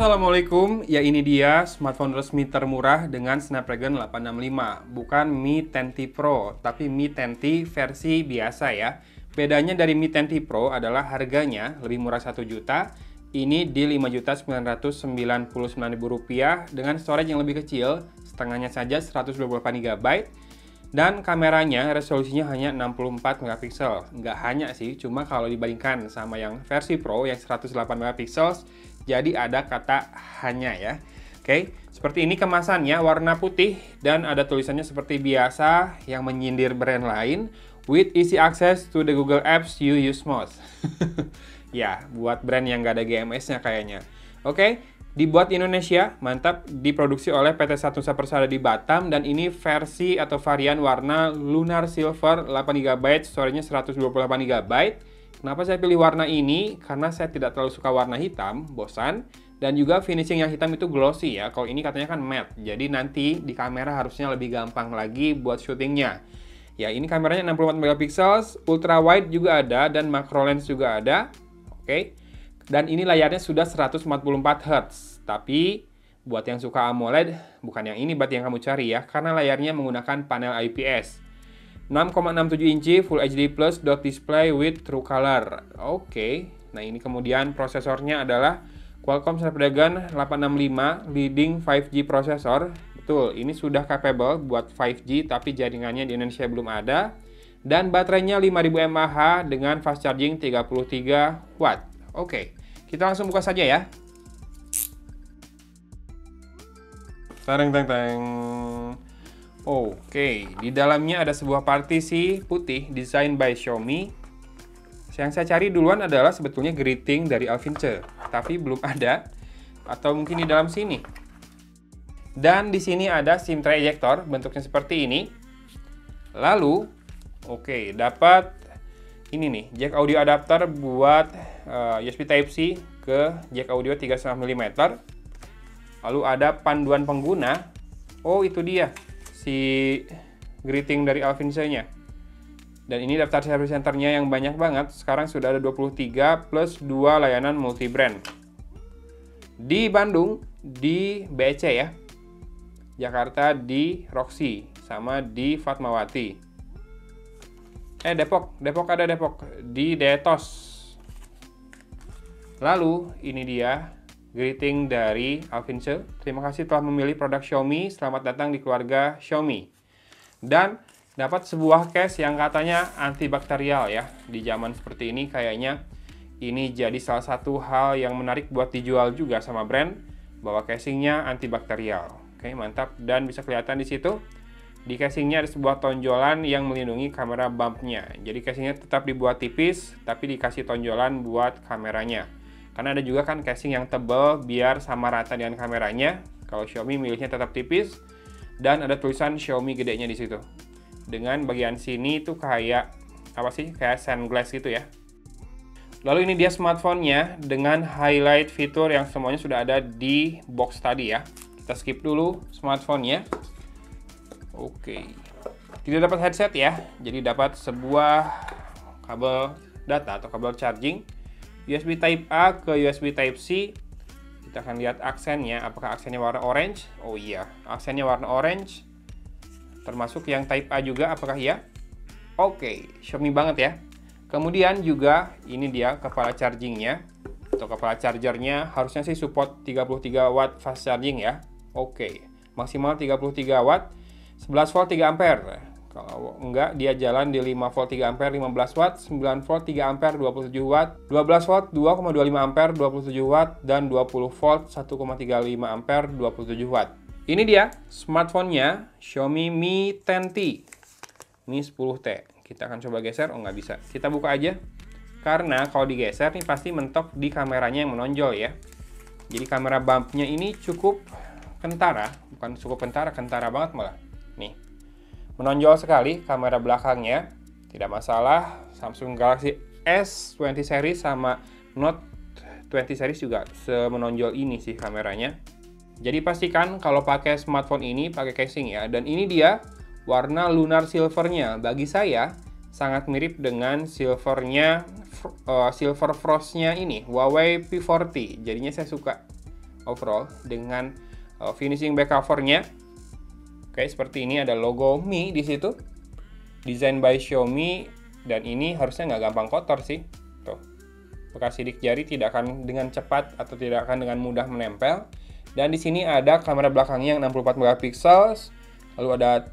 Assalamualaikum, ya ini dia smartphone resmi termurah dengan Snapdragon 865. Bukan Mi 10T Pro, tapi Mi 10T versi biasa ya. Bedanya dari Mi 10T Pro adalah harganya lebih murah 1 juta. Ini di Rp5.999.000 dengan storage yang lebih kecil, setengahnya saja 128 GB. Dan kameranya resolusinya hanya 64 megapiksel. Nggak hanya sih, cuma kalau dibandingkan sama yang versi Pro yang 108 megapiksel, jadi ada kata hanya ya. Oke, seperti ini kemasannya warna putih dan ada tulisannya seperti biasa yang menyindir brand lain. With easy access to the Google Apps you use most. Ya, buat brand yang nggak ada GMS-nya kayaknya. Oke, dibuat di Indonesia, mantap, diproduksi oleh PT Satnusa Persada di Batam, dan ini versi atau varian warna Lunar Silver 8 GB, storage-nya 128 GB. Kenapa saya pilih warna ini? Karena saya tidak terlalu suka warna hitam, bosan, dan juga finishing yang hitam itu glossy ya. Kalau ini katanya kan matte, jadi nanti di kamera harusnya lebih gampang lagi buat syutingnya. Ya, ini kameranya 64 megapiksel, ultra wide juga ada, dan macro lens juga ada. Oke. Dan ini layarnya sudah 144 Hz. Tapi buat yang suka AMOLED, bukan yang ini berarti yang kamu cari ya, karena layarnya menggunakan panel IPS. 6,67 inci Full HD Plus dot display with True Color. Oke. Nah, ini kemudian prosesornya adalah Qualcomm Snapdragon 865 leading 5G prosesor. Betul, ini sudah capable buat 5G tapi jaringannya di Indonesia belum ada. Dan baterainya 5000 mAh dengan fast charging 33 watt. Oke, kita langsung buka saja ya. Teng teng teng. Oke, di dalamnya ada sebuah partisi putih desain by Xiaomi. Yang saya cari duluan adalah sebetulnya greeting dari Alvince, tapi belum ada, atau mungkin di dalam sini. Dan di sini ada SIM tray ejector, bentuknya seperti ini. Lalu, oke, dapat ini nih, jack audio adapter buat USB Type-C ke jack audio 3,5 mm. Lalu ada panduan pengguna. Oh, itu dia si greeting dari Alvince-nya. Dan ini daftar service center-nya yang banyak banget. Sekarang sudah ada 23 plus 2 layanan multi-brand. Di Bandung, di BEC ya. Jakarta di Roxy, sama di Fatmawati. Depok ada Depok. Di Detos. Lalu, ini dia greeting dari Alvince. Terima kasih telah memilih produk Xiaomi. Selamat datang di keluarga Xiaomi. Dan dapat sebuah case yang katanya antibakterial ya. Di zaman seperti ini kayaknya ini jadi salah satu hal yang menarik buat dijual juga sama brand, bahwa casingnya antibakterial. Oke, mantap. Dan bisa kelihatan di situ. Di casingnya ada sebuah tonjolan yang melindungi kamera bumpnya. Jadi casingnya tetap dibuat tipis, tapi dikasih tonjolan buat kameranya. Karena ada juga kan casing yang tebal biar sama rata dengan kameranya. Kalau Xiaomi milihnya tetap tipis. Dan ada tulisan Xiaomi gedenya di situ. Dengan bagian sini tuh kayak apa sih? Kayak sunglass gitu ya. Lalu ini dia smartphone-nya dengan highlight fitur yang semuanya sudah ada di box tadi ya. Kita skip dulu smartphone-nya. Oke. Tidak dapat headset ya. Jadi dapat sebuah kabel data atau kabel charging. USB Type A ke USB Type C. Kita akan lihat aksennya, apakah aksennya warna orange? Oh iya, aksennya warna orange. Termasuk yang Type A juga, apakah iya? Oke, Xiaomi banget ya. Kemudian juga ini dia kepala chargingnya. Atau kepala chargernya harusnya sih support 33 watt fast charging ya. Oke, maksimal 33 watt, 11 volt 3 ampere. Kalau enggak, dia jalan di 5 volt 3 ampere 15 watt, 9 volt 3 ampere 27 watt, 12 volt 2,25 ampere 27 watt, dan 20 volt 1,35 ampere 27 watt. Ini dia smartphone-nya Xiaomi Mi 10T. Mi 10T. Kita akan coba geser, oh nggak bisa. Kita buka aja. Karena kalau digeser nih pasti mentok di kameranya yang menonjol ya. Jadi kamera bumpnya ini cukup kentara, bukan cukup kentara banget malah. Nih. Menonjol sekali kamera belakangnya, tidak masalah. Samsung Galaxy S20 series sama Note 20 series juga semenonjol ini sih kameranya. Jadi pastikan kalau pakai smartphone ini pakai casing ya. Dan ini dia warna lunar silvernya. Bagi saya sangat mirip dengan silvernya Silver Frostnya ini, Huawei P40. Jadinya saya suka. overall dengan finishing back covernya. Oke, seperti ini ada logo Mi di situ. Design by Xiaomi, dan ini harusnya nggak gampang kotor sih. Tuh. Bekas sidik jari tidak akan dengan cepat atau tidak akan dengan mudah menempel. Dan di sini ada kamera belakangnya yang 64 megapiksel. Lalu ada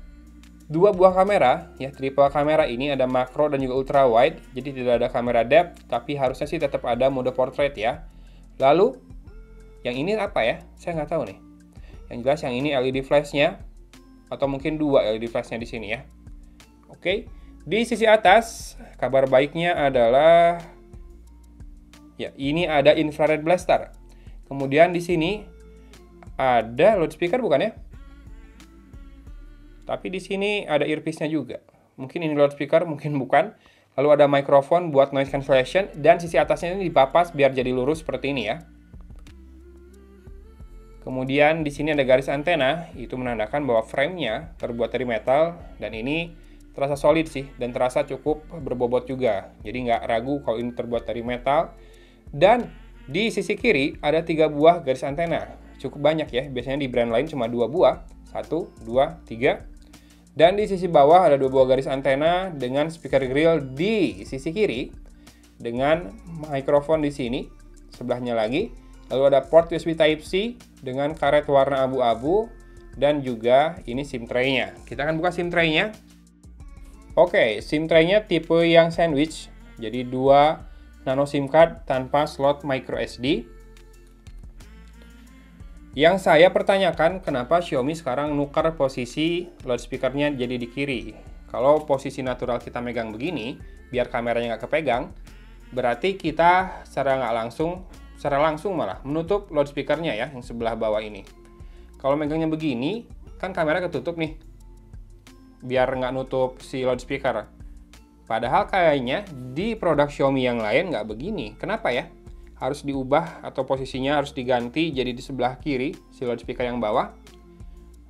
dua buah kamera, ya, triple kamera ini ada makro dan juga ultra wide. Jadi tidak ada kamera depth, tapi harusnya sih tetap ada mode portrait ya. Lalu yang ini apa ya? Saya nggak tahu nih. Yang jelas yang ini LED flashnya, atau mungkin dua LED flashnya di sini ya. Oke, di sisi atas kabar baiknya adalah ya ini ada infrared blaster. Kemudian di sini ada loudspeaker bukan ya? Tapi di sini ada earpiece-nya juga. Mungkin ini loudspeaker, mungkin bukan. Lalu ada mikrofon buat noise cancellation dan sisi atasnya ini dipapas biar jadi lurus seperti ini ya. Kemudian di sini ada garis antena, itu menandakan bahwa frame-nya terbuat dari metal dan ini terasa solid sih dan terasa cukup berbobot juga. Jadi nggak ragu kalau ini terbuat dari metal. Dan di sisi kiri ada 3 buah garis antena, cukup banyak ya. Biasanya di brand lain cuma 2 buah, 1, 2, 3. Dan di sisi bawah ada 2 buah garis antena dengan speaker grill di sisi kiri dengan mikrofon di sini sebelahnya lagi. Lalu ada port USB Type-C dengan karet warna abu-abu dan juga ini SIM tray-nya. Kita akan buka SIM tray-nya. Oke, SIM tray-nya tipe yang sandwich. Jadi 2 nano SIM card tanpa slot micro SD. Yang saya pertanyakan kenapa Xiaomi sekarang nukar posisi loudspeaker-nya jadi di kiri. Kalau posisi natural kita megang begini, biar kameranya nggak kepegang, berarti kita secara langsung malah menutup loudspeaker-nya ya, yang sebelah bawah ini. Kalau megangnya begini, kan kamera ketutup nih, biar nggak nutup si loudspeaker. Padahal kayaknya di produk Xiaomi yang lain nggak begini. Kenapa ya? Harus diubah atau posisinya harus diganti jadi di sebelah kiri si loudspeaker yang bawah.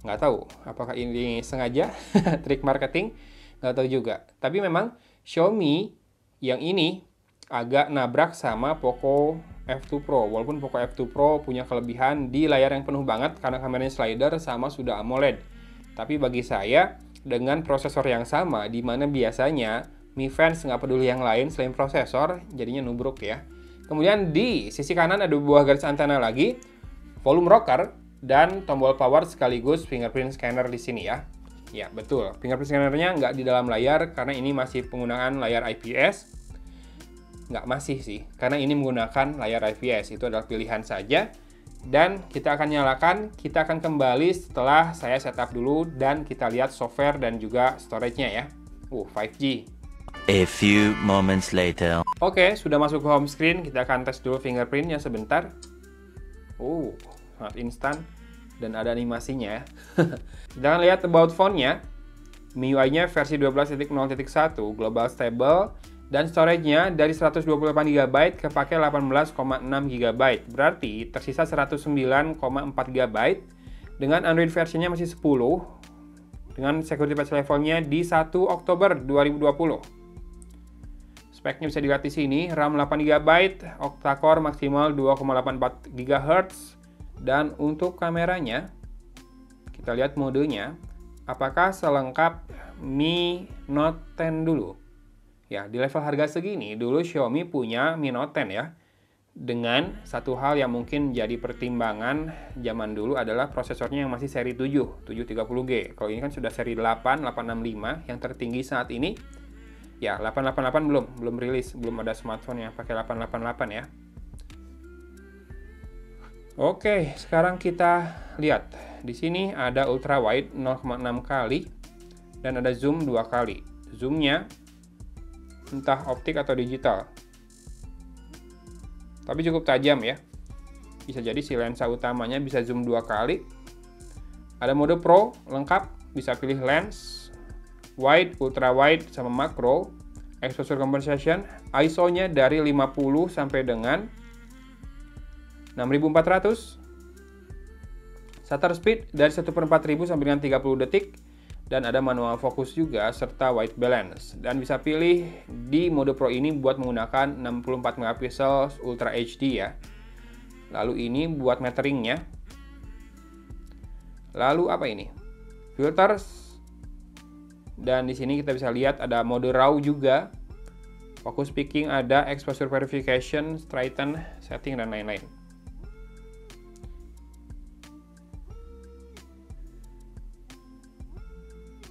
Nggak tahu apakah ini sengaja trik marketing, nggak tahu juga. Tapi memang Xiaomi yang ini agak nabrak sama Poco F2 Pro. Walaupun Poco F2 Pro punya kelebihan di layar yang penuh banget karena kameranya slider sama sudah AMOLED. Tapi bagi saya dengan prosesor yang sama, di mana biasanya Mi fans nggak peduli yang lain selain prosesor, jadinya nubruk ya. Kemudian di sisi kanan ada buah garis antena lagi, volume rocker, dan tombol power sekaligus fingerprint scanner di sini ya. Ya betul, fingerprint scannernya nggak di dalam layar karena ini masih penggunaan layar IPS. Nggak masih sih, karena ini menggunakan layar IPS, itu adalah pilihan saja. Dan kita akan nyalakan, kita akan kembali setelah saya setup dulu dan kita lihat software dan juga storage-nya ya. 5G. A few moments later. Oke, sudah masuk ke home screen, kita akan tes dulu fingerprintnya sebentar. Sangat instan dan ada animasinya ya. Kita akan lihat about phone-nya. MIUI-nya versi 12.0.1, global stable. Dan storage-nya dari 128 GB kepake 18,6 GB. Berarti tersisa 109,4 GB. Dengan Android versionnya masih 10. Dengan security patch levelnya di 1 Oktober 2020. Speknya bisa dilihat di sini, RAM 8 GB, octa-core maksimal 2,84 GHz. Dan untuk kameranya, kita lihat modenya. Apakah selengkap Mi Note 10 dulu? Ya, di level harga segini, dulu Xiaomi punya Mi Note 10 ya. Dengan satu hal yang mungkin jadi pertimbangan zaman dulu adalah prosesornya yang masih seri 7, 730G. Kalau ini kan sudah seri 8, 865, yang tertinggi saat ini. Ya, 888 belum rilis, belum ada smartphone yang pakai 888 ya. Oke, sekarang kita lihat. Di sini ada ultra wide 0,6 kali dan ada zoom 2 kali. Zoomnya entah optik atau digital, tapi cukup tajam ya. Bisa jadi si lensa utamanya bisa zoom 2 kali. Ada mode pro lengkap, bisa pilih lens, wide, ultra wide, sama makro. Exposure compensation, ISO-nya dari 50 sampai dengan 6400. Shutter speed dari 1/4000 sampai dengan 30 detik. Dan ada manual fokus juga, serta white balance. Dan bisa pilih di mode pro ini buat menggunakan 64 megapiksel Ultra HD ya. Lalu ini buat metering-nya. Lalu apa ini? Filters. Dan di sini kita bisa lihat ada mode RAW juga. Focus picking ada, exposure verification, straighten, setting, dan lain-lain.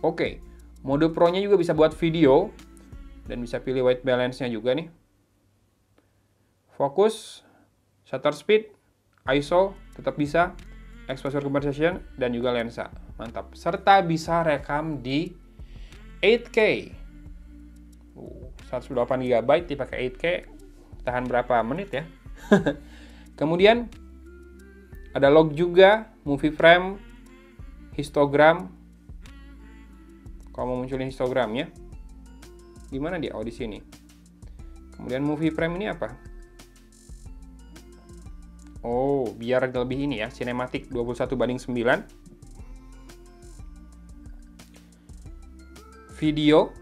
Oke, mode Pro-nya juga bisa buat video. Dan bisa pilih white balance-nya juga nih. Fokus, shutter speed, ISO, tetap bisa. Exposure conversion, dan juga lensa. Mantap. Serta bisa rekam di 8K. 128 GB dipakai 8K. Tahan berapa menit ya? Kemudian ada log juga, movie frame, histogram. Kalau mau munculin histogramnya, gimana dia? Oh, di sini. Kemudian movie frame ini apa? Oh, biar lebih ini ya, sinematik 21:9. Video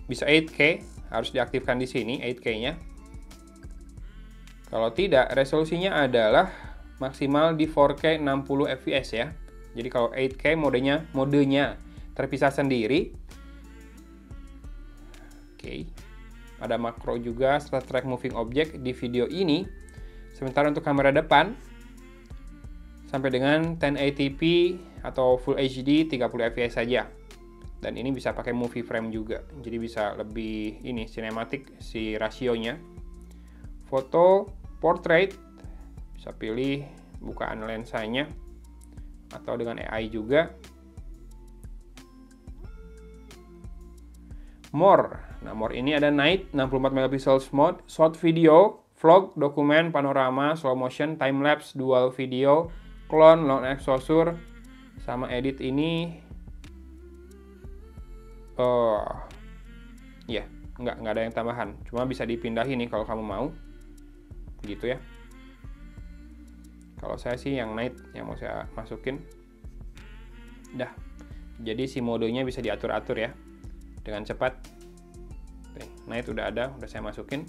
bisa 8K, harus diaktifkan di sini 8K-nya. Kalau tidak, resolusinya adalah maksimal di 4K 60 fps ya. Jadi kalau 8K modenya terpisah sendiri. Oke. Ada makro juga serta track moving object di video ini. Sementara untuk kamera depan sampai dengan 1080p atau Full HD 30 fps saja. Dan ini bisa pakai movie frame juga. Jadi bisa lebih ini sinematik si rasionya. Foto portrait bisa pilih bukaan lensanya atau dengan AI juga. More. Nah, more ini ada night 64 megapixel mode, short video, vlog, dokumen, panorama, slow motion, time lapse, dual video, clone, long exposure, sama edit ini. Ya, nggak ada yang tambahan. Cuma bisa dipindahin nih kalau kamu mau. Gitu ya. Kalau saya sih yang night yang mau saya masukin. Dah. Jadi si modenya bisa diatur-atur ya. Dengan cepat. Night udah ada, udah saya masukin.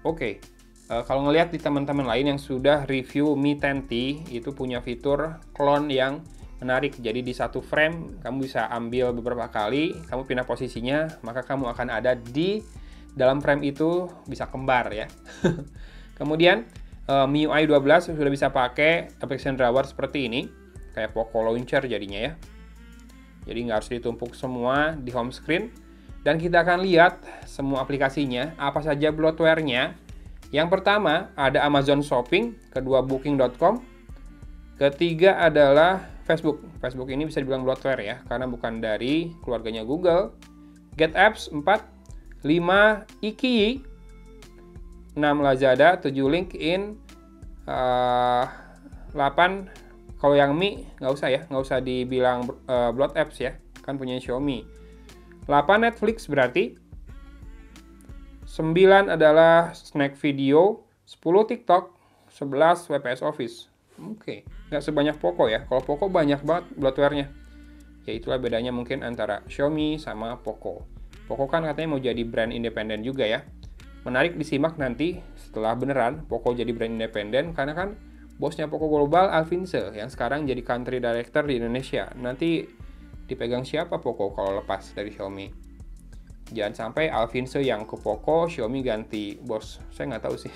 Oke, kalau ngelihat di teman-teman lain yang sudah review Mi 10T, itu punya fitur clone yang menarik. Jadi di satu frame, kamu bisa ambil beberapa kali, kamu pindah posisinya, maka kamu akan ada di dalam frame itu, bisa kembar ya. Kemudian, MIUI 12 sudah bisa pakai application drawer seperti ini, kayak Poco Launcher jadinya ya. Jadi nggak harus ditumpuk semua di home screen. Dan kita akan lihat semua aplikasinya, apa saja bloatware-nya. Yang pertama ada Amazon Shopping, kedua Booking.com, ketiga adalah Facebook. Facebook ini bisa dibilang bloatware ya, karena bukan dari keluarganya Google. GetApps 4, 5 Ikiyi, 6 Lazada, 7 LinkedIn, 8 kalau yang Mi nggak usah ya, nggak usah dibilang bloat apps ya, kan punya Xiaomi. 8 Netflix berarti, 9 adalah Snack Video, 10 TikTok, 11 WPS Office. Oke, nggak sebanyak Poco ya. Kalau Poco banyak banget bloatware-nya. Ya itulah bedanya mungkin antara Xiaomi sama Poco. Poco kan katanya mau jadi brand independen juga ya. Menarik disimak nanti setelah beneran Poco jadi brand independen, karena kan bosnya Poco Global Alvinse yang sekarang jadi country director di Indonesia. Nanti dipegang siapa Poco kalau lepas dari Xiaomi? Jangan sampai Alvinse yang ke Poco, Xiaomi ganti bos. Saya nggak tahu sih.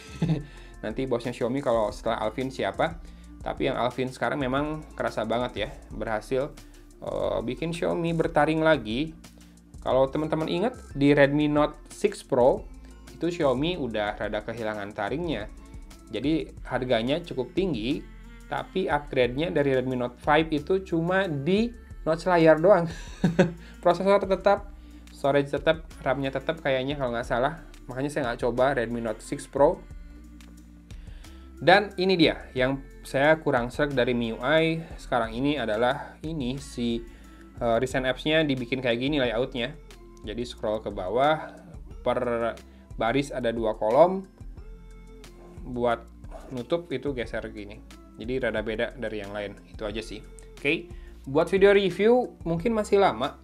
Nanti bosnya Xiaomi kalau setelah Alvin siapa. Tapi yang Alvin sekarang memang kerasa banget ya. Berhasil bikin Xiaomi bertaring lagi. Kalau teman-teman ingat di Redmi Note 6 Pro, itu Xiaomi udah rada kehilangan taringnya. Jadi harganya cukup tinggi, tapi upgrade-nya dari Redmi Note 5 itu cuma di notch layar doang. Prosesor tetap, storage tetap, RAM-nya tetap kayaknya kalau nggak salah. Makanya saya nggak coba Redmi Note 6 Pro. Dan ini dia yang saya kurang serg dari MIUI sekarang ini adalah ini si recent apps-nya dibikin kayak gini layout-nya. Jadi scroll ke bawah, per baris ada 2 kolom. Buat nutup itu geser gini. Jadi rada beda dari yang lain. Itu aja sih. Oke. Buat video review mungkin masih lama.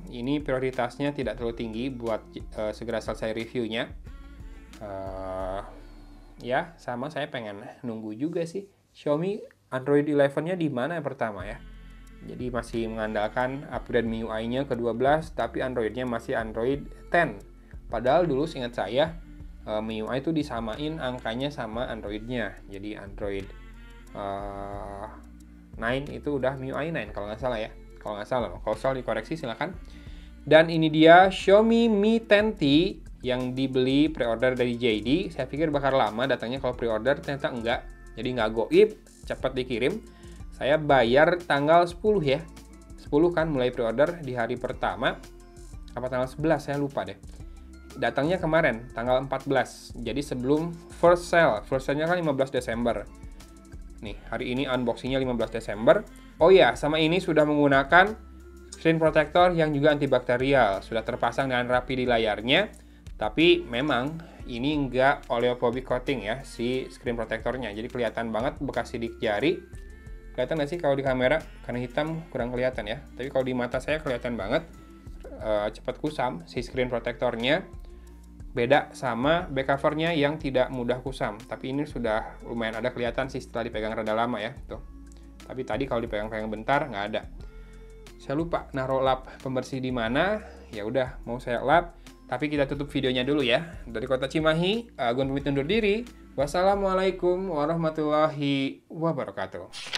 Ini prioritasnya tidak terlalu tinggi buat segera selesai reviewnya. ya sama saya pengen nunggu juga sih. Xiaomi Android 11-nya di mana yang pertama ya? Jadi masih mengandalkan upgrade MIUI-nya ke 12, tapi Android-nya masih Android 10. Padahal dulu seingat saya, MIUI itu disamain angkanya sama Android-nya. Jadi Android 9 itu udah MIUI 9 kalau nggak salah ya. Kalau nggak salah, kalau salah dikoreksi silakan. Dan ini dia Xiaomi Mi 10T yang dibeli pre-order dari JD. Saya pikir bakal lama datangnya kalau pre-order, ternyata enggak. Jadi nggak goib, cepat dikirim. Saya bayar tanggal 10 ya. 10 kan mulai pre-order di hari pertama. Apa tanggal 11 saya lupa deh. Datangnya kemarin tanggal 14. Jadi sebelum first sale. First sale-nya kan 15 Desember. Nih, hari ini unboxing-nya 15 Desember. Oh ya, sama ini sudah menggunakan screen protector yang juga antibakterial. Sudah terpasang dengan rapi di layarnya. Tapi memang ini nggak oleophobic coating ya, si screen protectornya. Jadi kelihatan banget bekas sidik jari. Kelihatan nggak sih kalau di kamera? Karena hitam kurang kelihatan ya. Tapi kalau di mata saya kelihatan banget. Cepat kusam si screen protectornya. Beda sama back covernya yang tidak mudah kusam. Tapi ini sudah lumayan ada kelihatan sih setelah dipegang rada lama ya. Tuh. Tapi tadi kalau dipegang-pegang bentar nggak ada. Saya lupa naruh lap pembersih di mana. Ya udah mau saya lap. Tapi kita tutup videonya dulu ya. Dari Kota Cimahi, Agun pamit undur diri. Wassalamualaikum warahmatullahi wabarakatuh.